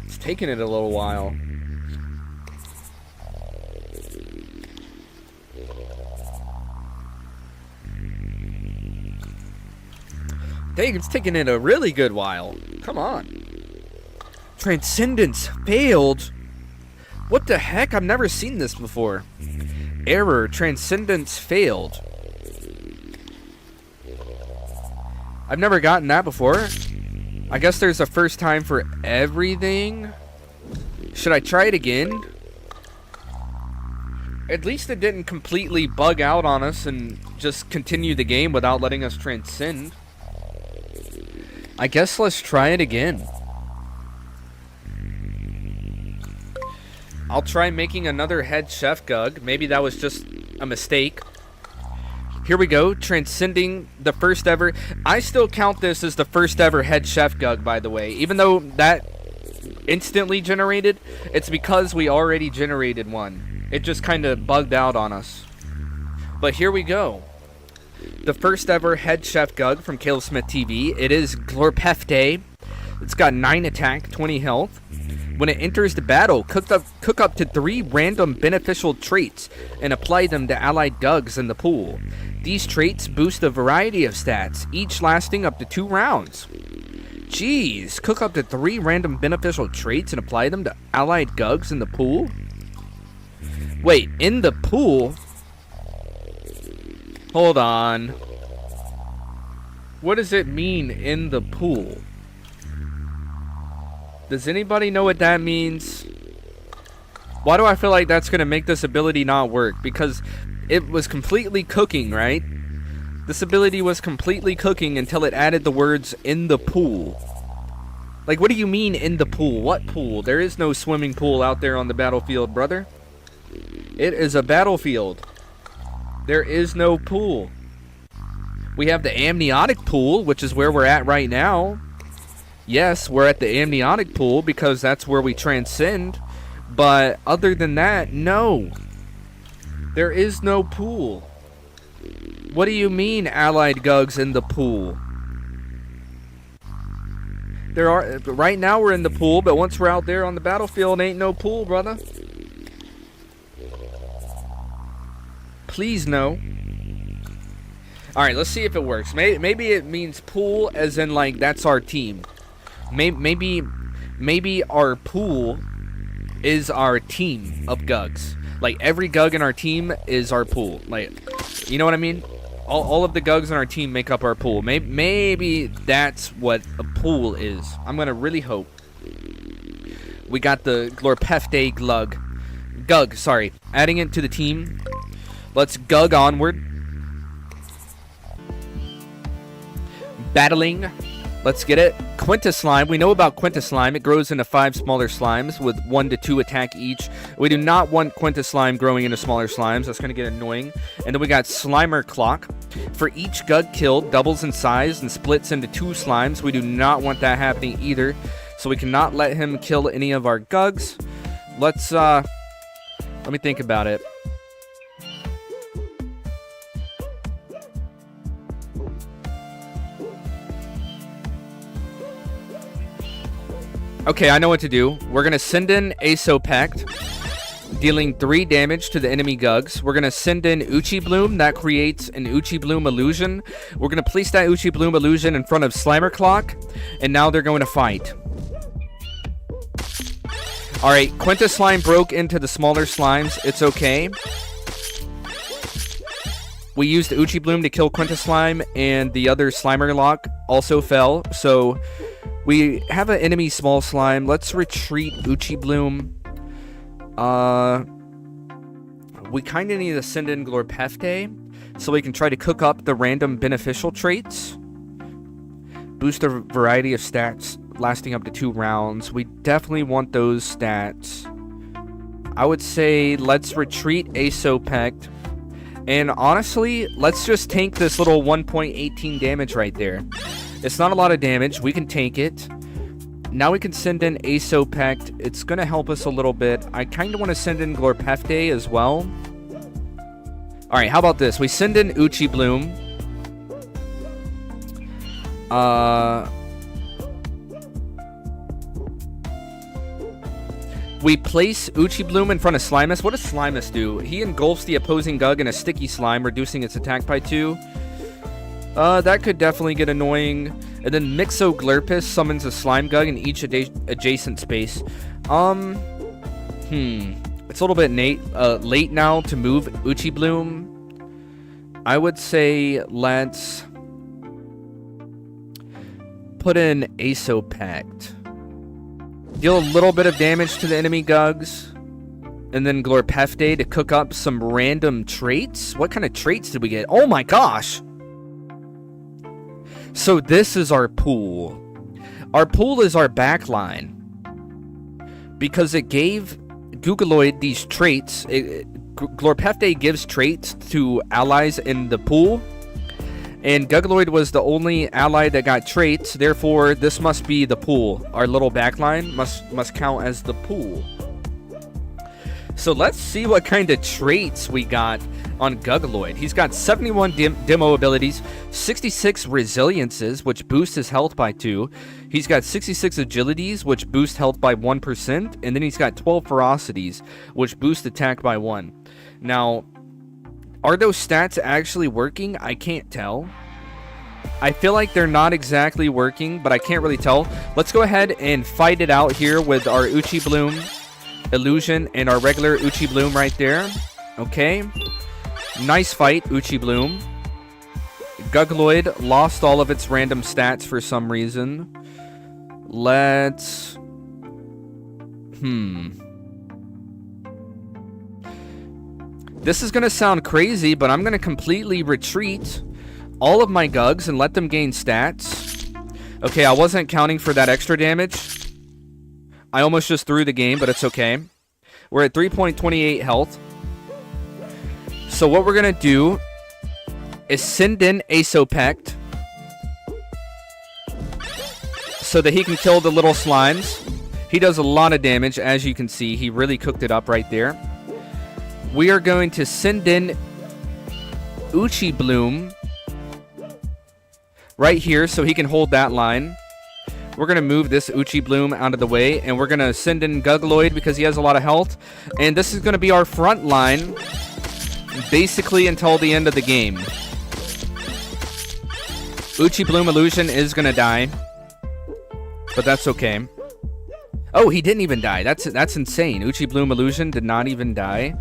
It's taking it a little while. Dang, it's taking it a really good while. Come on. Transcendence failed? What the heck? I've never seen this before. Error. Transcendence failed. I've never gotten that before. I guess there's a first time for everything. Should I try it again? At least it didn't completely bug out on us and just continue the game without letting us transcend. I guess let's try it again. I'll try making another head chef GUG. Maybe that was just a mistake. Here we go, transcending the first ever. I still count this as the first ever head chef GUG, by the way. Even though that instantly generated, it's because we already generated one. It just kind of bugged out on us. But here we go. The first ever head chef GUG from Caleb Smith TV. It is Glorpefte. It's got 9 attack, 20 health. When it enters the battle, cook up to 3 random beneficial traits and apply them to allied GUGs in the pool. These traits boost a variety of stats, each lasting up to 2 rounds. Jeez, cook up to 3 random beneficial traits and apply them to allied GUGs in the pool? Wait, in the pool? Hold on. What does it mean, in the pool? Does anybody know what that means? Why do I feel like that's going to make this ability not work? Because it was completely cooking, right? This ability was completely cooking until it added the words, in the pool. Like, what do you mean, in the pool? What pool? There is no swimming pool out there on the battlefield, brother. It is a battlefield. There is no pool. We have the amniotic pool, which is where we're at right now. Yes, we're at the amniotic pool because that's where we transcend. But other than that, no. There is no pool. What do you mean, allied GUGs in the pool? There are right now we're in the pool, but once we're out there on the battlefield, ain't no pool, brother. Please no. Alright, let's see if it works. Maybe it means pool as in, like, that's our team. Maybe our pool is our team of GUGs. Like, every GUG in our team is our pool. Like, you know what I mean? All of the GUGs in our team make up our pool. Maybe that's what a pool is. I'm gonna really hope. We got the Glorpefte GUG, sorry. Adding it to the team. Let's GUG onward. Battling. Let's get it. Quintus Slime. We know about Quintus Slime. It grows into 5 smaller slimes with 1 to 2 attack each. We do not want Quintus Slime growing into smaller slimes. That's going to get annoying. And then we got Slimer Clock. For each GUG killed, doubles in size and splits into 2 slimes. We do not want that happening either. So we cannot let him kill any of our GUGs. Let's, let me think about it. Okay, I know what to do. We're going to send in Asopact, dealing 3 damage to the enemy GUGs. We're going to send in Uchi Bloom. That creates an Uchi Bloom illusion. We're going to place that Uchi Bloom illusion in front of Slimer Clock, and now they're going to fight. Alright, Quintus Slime broke into the smaller slimes. It's okay. We used Uchi Bloom to kill Quintus Slime, and the other Slimer Lock also fell, so we have an enemy small slime. Let's retreat Uchi Bloom. We kind of need to send in Glorpefte so we can try to cook up the random beneficial traits. Boost a variety of stats lasting up to 2 rounds. We definitely want those stats. I would say let's retreat Asopact. And honestly, let's just tank this little 1.18 damage right there. It's not a lot of damage. We can tank it. Now we can send in Asopect. It's going to help us a little bit. I kind of want to send in Glorpefte as well. Alright, how about this? We send in Uchi Bloom. We place Uchi Bloom in front of Slimus. What does Slimus do? He engulfs the opposing GUG in a sticky slime, reducing its attack by 2. That could definitely get annoying. And then Mixoglurpus summons a slime GUG in each adjacent space. It's a little bit late now to move Uchi Bloom. I would say let's put in Asopect. Deal a little bit of damage to the enemy GUGs. And then Glorpefte to cook up some random traits. What kind of traits did we get? Oh my gosh! So this is our pool. Our pool is our backline. Because it gave Gugaloid these traits. Glorpefte gives traits to allies in the pool. And Gugaloid was the only ally that got traits. Therefore, this must be the pool. Our little backline must count as the pool. So let's see what kind of traits we got on Gugaloid. He's got 71 demo abilities, 66 resiliences, which boost his health by 2. He's got 66 agilities, which boost health by 1%. And then he's got 12 ferocities, which boost attack by 1. Now, are those stats actually working? I can't tell. I feel like they're not exactly working, but I can't really tell. Let's go ahead and fight it out here with our Uchi Bloom Illusion and our regular Uchi Bloom right there. Okay. Nice fight, Uchi Bloom. Gugaloid lost all of its random stats for some reason. Let's... This is going to sound crazy, but I'm going to completely retreat all of my GUGs and let them gain stats. Okay, I wasn't counting for that extra damage. I almost just threw the game, but it's okay. We're at 3.28 health. So what we're going to do is send in Asopect so that he can kill the little slimes. He does a lot of damage, as you can see. He really cooked it up right there. We are going to send in Uchi Bloom right here so he can hold that line. We're going to move this Uchi Bloom out of the way, and we're going to send in Gugaloid because he has a lot of health. And this is going to be our front line basically until the end of the game. Uchi Bloom Illusion is going to die, but that's okay. Oh, he didn't even die. That's insane. Uchi Bloom Illusion did not even die.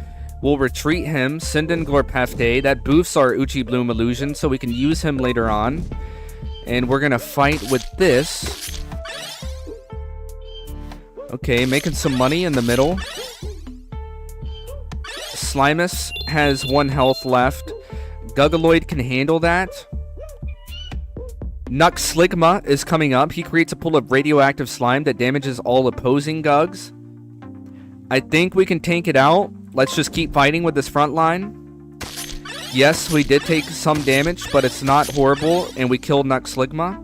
We'll retreat him, send in Glorpefte. That boosts our Uchi Bloom Illusion so we can use him later on. And we're going to fight with this. Okay, making some money in the middle. Slimus has 1 health left. Gugaloid can handle that. Nuxligma is coming up. He creates a pool of radioactive slime that damages all opposing GUGs. I think we can tank it out. Let's just keep fighting with this front line. Yes, we did take some damage, but it's not horrible, and we killed Nuxligma.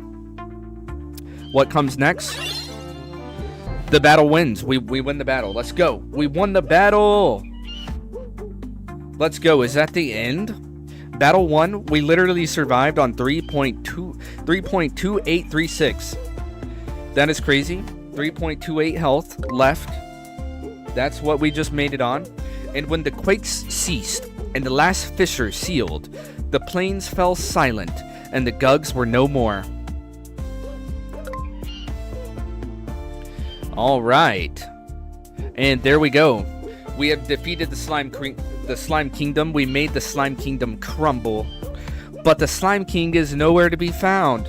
What comes next? The battle wins. We win the battle. Let's go. We won the battle. Let's go. Is that the end? Battle 1. We literally survived on 3.2836. That is crazy. 3.28 health left. That's what we just made it on. And when the quakes ceased and the last fissure sealed, the plains fell silent and the GUGs were no more. All right. And there we go. We have defeated the Slime Kingdom. We made the Slime Kingdom crumble. But the Slime King is nowhere to be found.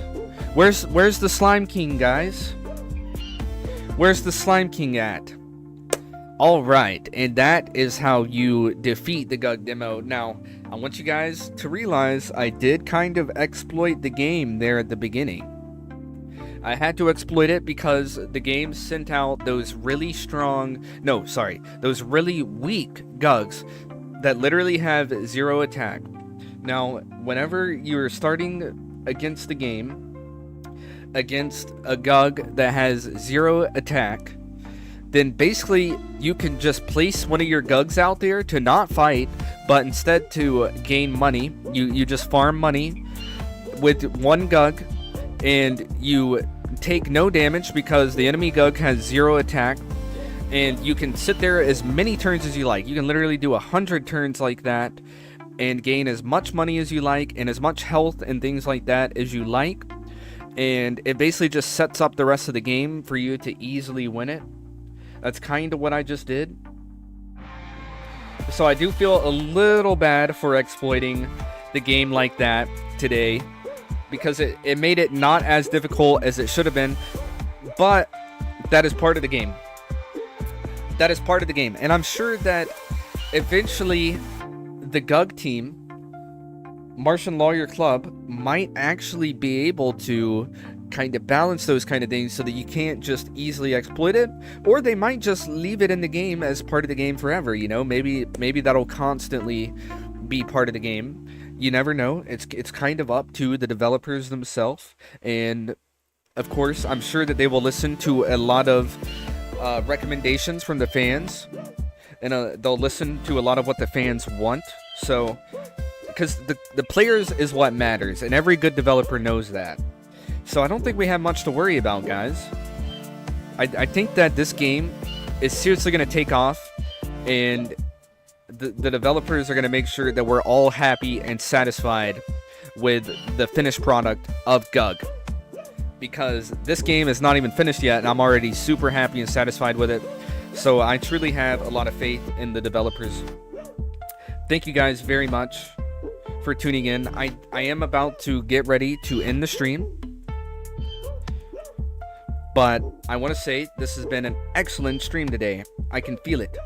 Where's the Slime King, guys? Where's the Slime King at? Alright, and that is how you defeat the GUG demo. Now, I want you guys to realize I did kind of exploit the game there at the beginning. I had to exploit it because the game sent out those really strong... No, sorry. Those really weak GUGs that literally have 0 attack. Now, whenever you're starting against the game, against a GUG that has 0 attack, then basically you can just place one of your GUGs out there to not fight, but instead to gain money. You just farm money with one GUG, and you take no damage because the enemy GUG has 0 attack, and you can sit there as many turns as you like. You can literally do 100 turns like that and gain as much money as you like and as much health and things like that as you like, and it basically just sets up the rest of the game for you to easily win it. That's kind of what I just did. So I do feel a little bad for exploiting the game like that today, because it made it not as difficult as it should have been, but that is part of the game. That is part of the game, and I'm sure that eventually the GUG team, Martian Lawyer Club, might actually be able to kind of balance those kind of things so that you can't just easily exploit it, or they might just leave it in the game as part of the game forever. You know, maybe that'll constantly be part of the game. You never know. It's kind of up to the developers themselves, and of course I'm sure that they will listen to a lot of recommendations from the fans, and they'll listen to a lot of what the fans want. So, because the players is what matters, and every good developer knows that. So I don't think we have much to worry about, guys. I think that this game is seriously going to take off, and the developers are going to make sure that we're all happy and satisfied with the finished product of GUG. Because this game is not even finished yet, and I'm already super happy and satisfied with it. So I truly have a lot of faith in the developers. Thank you guys very much for tuning in. I am about to get ready to end the stream, but I want to say this has been an excellent stream today. I can feel it.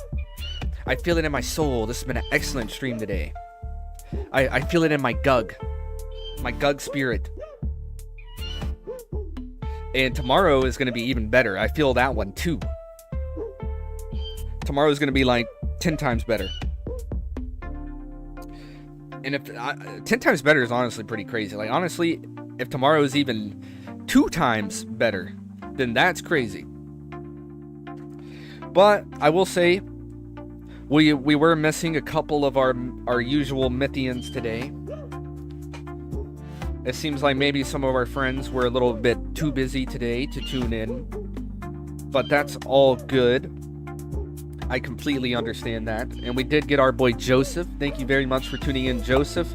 I feel it in my soul. This has been an excellent stream today. I feel it in my GUG spirit. And tomorrow is going to be even better. I feel that one too. Tomorrow is going to be like 10 times better. And if 10 times better is honestly pretty crazy. Like, honestly, if tomorrow is even 2 times better, then that's crazy. But I will say, we were missing a couple of our usual Mythians today. It seems like maybe some of our friends were a little bit too busy today to tune in, but that's all good. I completely understand that. And we did get our boy Joseph. Thank you very much for tuning in, Joseph.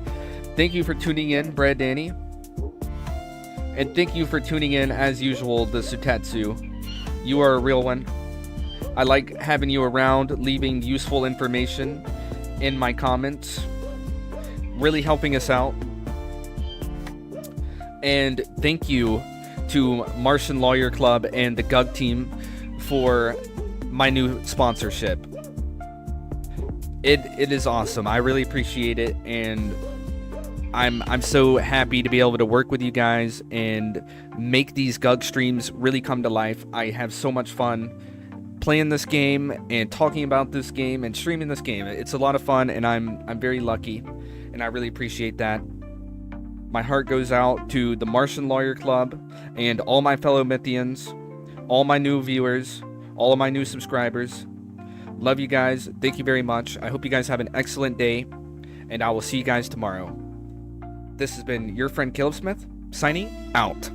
Thank you for tuning in, Brad Danny. And thank you for tuning in, as usual, the Sutetsu. You are a real one. I like having you around, leaving useful information in my comments, really helping us out. And thank you to Martian Lawyer Club and the GUG team for my new sponsorship. It is awesome. I really appreciate it, and I'm so happy to be able to work with you guys and make these GUG streams really come to life. I have so much fun playing this game and talking about this game and streaming this game. It's a lot of fun, and I'm very lucky, and I really appreciate that. My heart goes out to the Martian Lawyer Club and all my fellow Mythians, all my new viewers, all of my new subscribers. Love you guys. Thank you very much. I hope you guys have an excellent day, and I will see you guys tomorrow. This has been your friend Caleb Smith, signing out.